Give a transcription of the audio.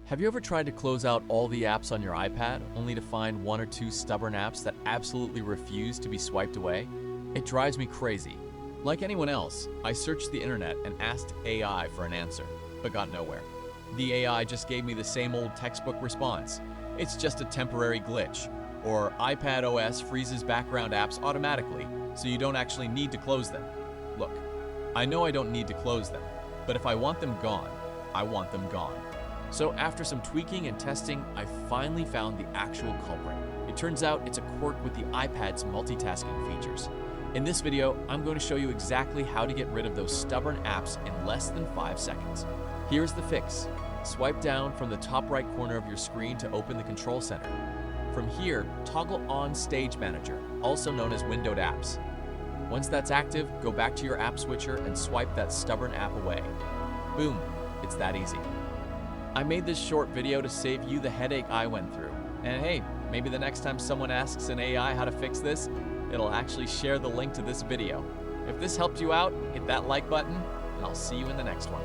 Have you ever tried to close out all the apps on your iPad only to find one or two stubborn apps that absolutely refuse to be swiped away? It drives me crazy. Like anyone else, I searched the internet and asked AI for an answer, but got nowhere. The AI just gave me the same old textbook response. It's just a temporary glitch, or iPadOS freezes background apps automatically, so you don't actually need to close them. Look, I know I don't need to close them, but if I want them gone, I want them gone. So after some tweaking and testing, I finally found the actual culprit. It turns out it's a quirk with the iPad's multitasking features. In this video, I'm going to show you exactly how to get rid of those stubborn apps in less than 5 seconds. Here's the fix. Swipe down from the top right corner of your screen to open the control center. From here, toggle on Stage Manager, also known as windowed apps. Once that's active, go back to your app switcher and swipe that stubborn app away. Boom, it's that easy. I made this short video to save you the headache I went through. And hey, maybe the next time someone asks an AI how to fix this, it'll actually share the link to this video. If this helped you out, hit that like button, and I'll see you in the next one.